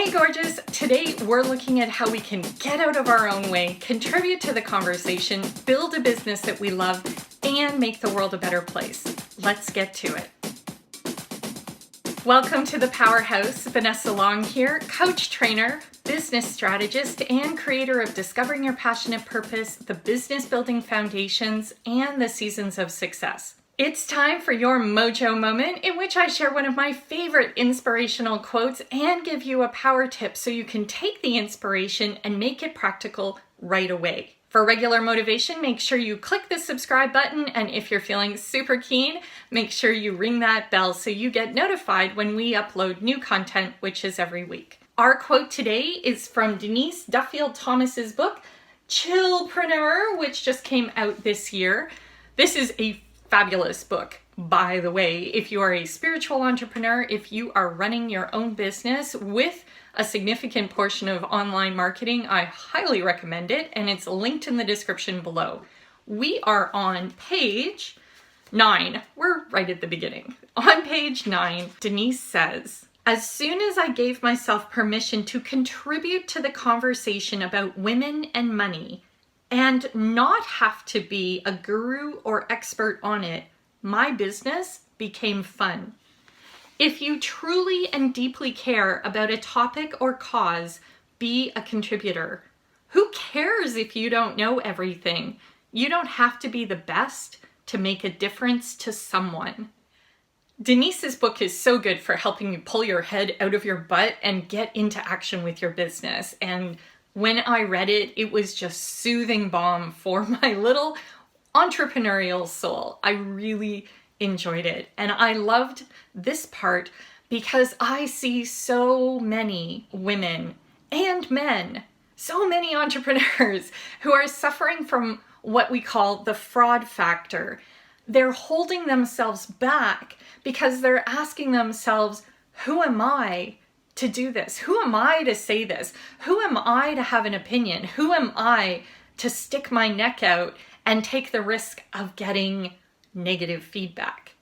Hey gorgeous! Today we're looking at how we can get out of our own way, contribute to the conversation, build a business that we love, and make the world a better place. Let's get to it. Welcome to the Powerhouse. Vanessa Long here, coach, trainer, business strategist, and creator of Discovering Your Passionate Purpose, the Business Building Foundations, and the Seasons of Success. It's time for your mojo moment in which I share one of my favorite inspirational quotes and give you a power tip so you can take the inspiration and make it practical right away. For regular motivation, make sure you click the subscribe button, and if you're feeling super keen, make sure you ring that bell so you get notified when we upload new content, which is every week. Our quote today is from Denise Duffield Thomas's book, Chillpreneur, which just came out this year. This is a fabulous book, by the way. If you are a spiritual entrepreneur, if you are running your own business with a significant portion of online marketing, I highly recommend it, and it's linked in the description below. We are on page 9. We're right at the beginning. On page 9, Denise says, "As soon as I gave myself permission to contribute to the conversation about women and money, and not have to be a guru or expert on it, my business became fun. If you truly and deeply care about a topic or cause, be a contributor. Who cares if you don't know everything? You don't have to be the best to make a difference to someone." Denise's book is so good for helping you pull your head out of your butt and get into action with your business. And when I read it, it was just soothing balm for my little entrepreneurial soul. I really enjoyed it. And I loved this part because I see so many women and men, so many entrepreneurs who are suffering from what we call the fraud factor. They're holding themselves back because they're asking themselves, who am I to do this? Who am I to say this? Who am I to have an opinion? Who am I to stick my neck out and take the risk of getting negative feedback?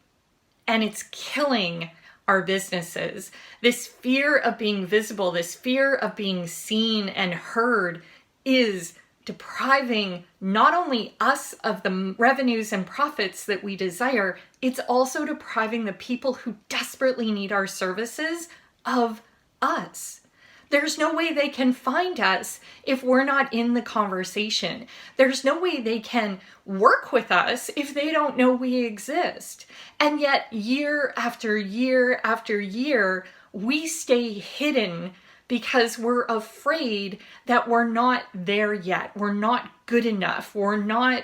And it's killing our businesses. This fear of being visible, this fear of being seen and heard is depriving not only us of the revenues and profits that we desire, it's also depriving the people who desperately need our services of us. There's no way they can find us if we're not in the conversation. There's no way they can work with us if they don't know we exist. And yet, year after year after year, we stay hidden because we're afraid that we're not there yet. We're not good enough. We're not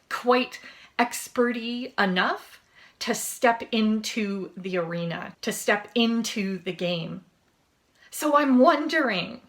quite experty enough to step into the arena, to step into the game. So I'm wondering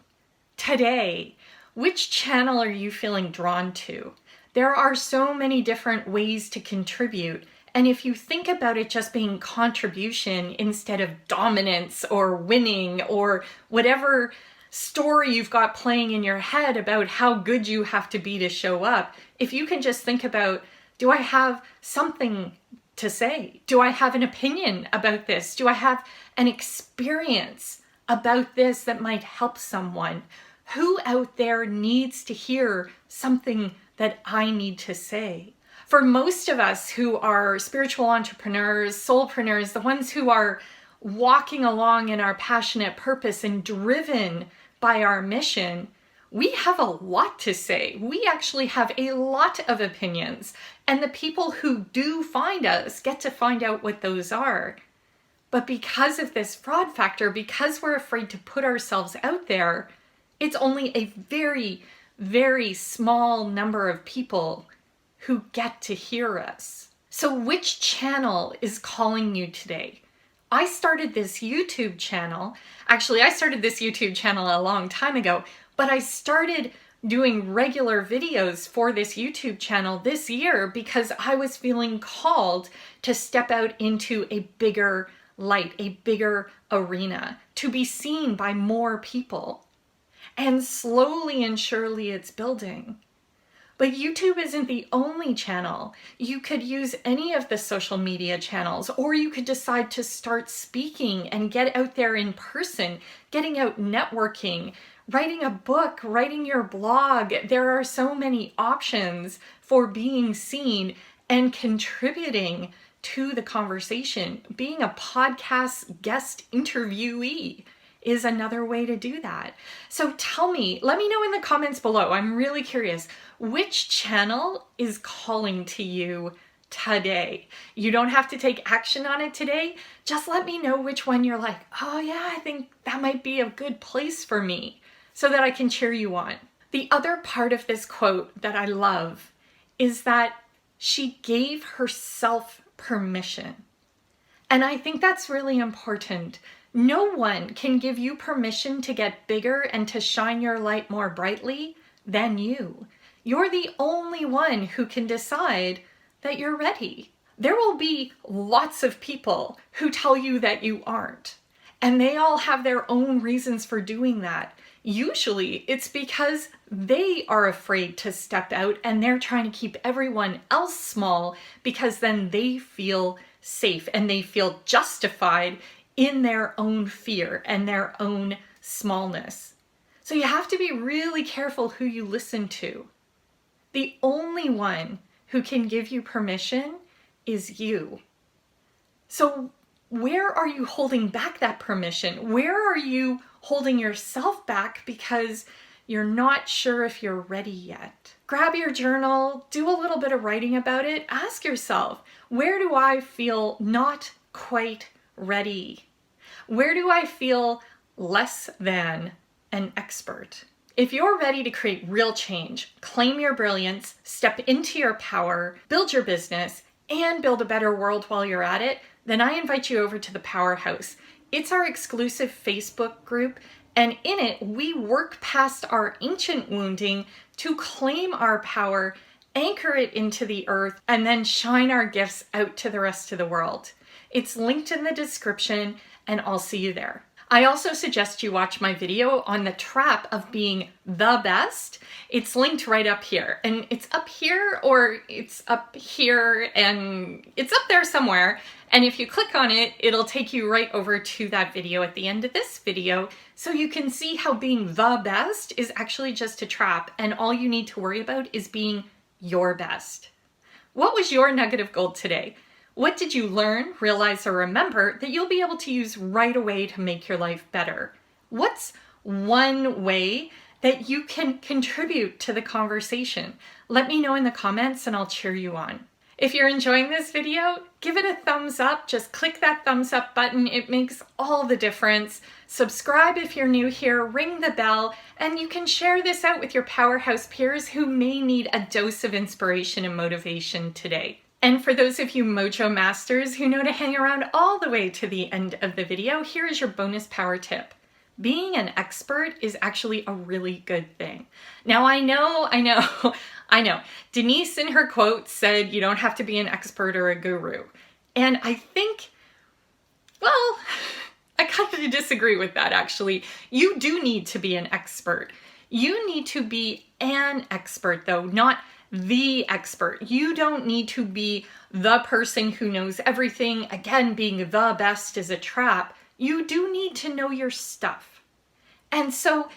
today, which channel are you feeling drawn to? There are so many different ways to contribute. And if you think about it just being contribution instead of dominance or winning or whatever story you've got playing in your head about how good you have to be to show up, if you can just think about, do I have something to say? Do I have an opinion about this? Do I have an experience about this that might help someone? Who out there needs to hear something that I need to say? For most of us who are spiritual entrepreneurs, soulpreneurs, the ones who are walking along in our passionate purpose and driven by our mission, we have a lot to say. We actually have a lot of opinions. And the people who do find us get to find out what those are. But because of this fraud factor, because we're afraid to put ourselves out there, it's only a very, very small number of people who get to hear us. So which channel is calling you today? I started this YouTube channel. Actually, I started this YouTube channel a long time ago, but I started doing regular videos for this YouTube channel this year because I was feeling called to step out into a bigger light, a bigger arena, to be seen by more people. And slowly and surely it's building. But YouTube isn't the only channel. You could use any of the social media channels, or you could decide to start speaking and get out there in person, getting out networking, writing a book, writing your blog. There are so many options for being seen and contributing to the conversation. Being a podcast guest interviewee is another way to do that. So tell me, let me know in the comments below. I'm really curious, which channel is calling to you today? You don't have to take action on it today. Just let me know which one you're like, oh yeah, I think that might be a good place for me, so that I can cheer you on. The other part of this quote that I love is that she gave herself permission. And I think that's really important. No one can give you permission to get bigger and to shine your light more brightly than you. You're the only one who can decide that you're ready. There will be lots of people who tell you that you aren't, and they all have their own reasons for doing that. Usually it's because they are afraid to step out and they're trying to keep everyone else small, because then they feel safe and they feel justified in their own fear and their own smallness. So you have to be really careful who you listen to. The only one who can give you permission is you. So where are you holding back that permission? Where are you holding yourself back because you're not sure if you're ready yet? Grab your journal, do a little bit of writing about it. Ask yourself, where do I feel not quite ready? Where do I feel less than an expert? If you're ready to create real change, claim your brilliance, step into your power, build your business, and build a better world while you're at it, then I invite you over to the Powerhouse. It's our exclusive Facebook group, and in it, we work past our ancient wounding to claim our power, anchor it into the earth, and then shine our gifts out to the rest of the world. It's linked in the description, and I'll see you there. I also suggest you watch my video on the trap of being the best. It's linked right up here, and it's up here, or it's up here, and it's up there somewhere. And if you click on it, it'll take you right over to that video at the end of this video, so you can see how being the best is actually just a trap, and all you need to worry about is being your best. What was your nugget of gold today? What did you learn, realize, or remember that you'll be able to use right away to make your life better? What's one way that you can contribute to the conversation? Let me know in the comments and I'll cheer you on. If you're enjoying this video, give it a thumbs up. Just click that thumbs up button. It makes all the difference. Subscribe if you're new here, ring the bell, and you can share this out with your Powerhouse peers who may need a dose of inspiration and motivation today. And for those of you Mojo Masters who know to hang around all the way to the end of the video, here is your bonus power tip. Being an expert is actually a really good thing. Now I know. Denise in her quote said you don't have to be an expert or a guru. And I think, well, I kind of disagree with that actually. You do need to be an expert. You need to be an expert though, not the expert. You don't need to be the person who knows everything. Again, being the best is a trap. You do need to know your stuff. And so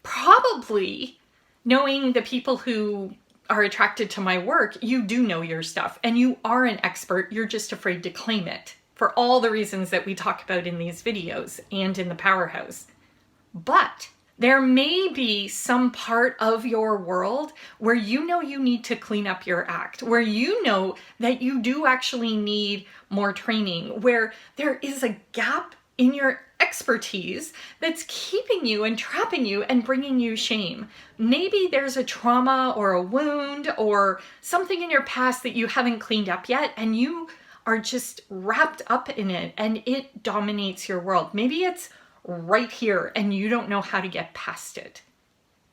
probably knowing the people who are attracted to my work, you do know your stuff and you are an expert. You're just afraid to claim it for all the reasons that we talk about in these videos and in the Powerhouse. But there may be some part of your world where you know you need to clean up your act, where you know that you do actually need more training, where there is a gap in your expertise that's keeping you and trapping you and bringing you shame. Maybe there's a trauma or a wound or something in your past that you haven't cleaned up yet, and you are just wrapped up in it and it dominates your world. Maybe it's right here and you don't know how to get past it.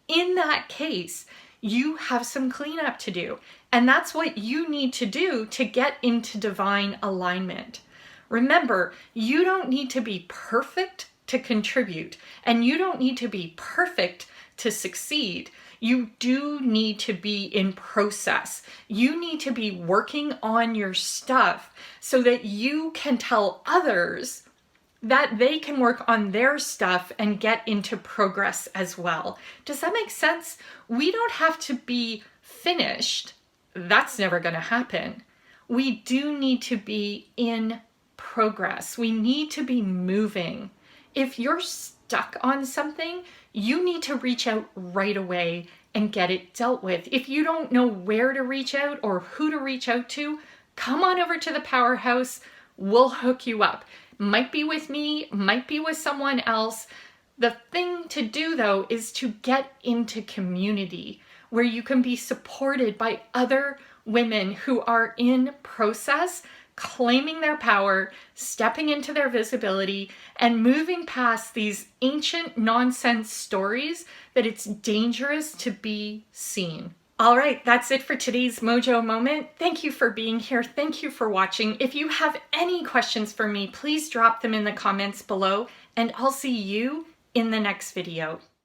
In that case, you have some cleanup to do, and that's what you need to do to get into divine alignment. Remember, you don't need to be perfect to contribute, and you don't need to be perfect to succeed. You do need to be in process. You need to be working on your stuff so that you can tell others that they can work on their stuff and get into progress as well. Does that make sense? We don't have to be finished. That's never going to happen. We do need to be in progress. We need to be moving. If you're stuck on something, you need to reach out right away and get it dealt with. If you don't know where to reach out or who to reach out to, come on over to the Powerhouse. We'll hook you up. Might be with me, might be with someone else. The thing to do though is to get into community where you can be supported by other women who are in process, claiming their power, stepping into their visibility, and moving past these ancient nonsense stories that it's dangerous to be seen. All right, that's it for today's Mojo Moment. Thank you for being here. Thank you for watching. If you have any questions for me, please drop them in the comments below, and I'll see you in the next video.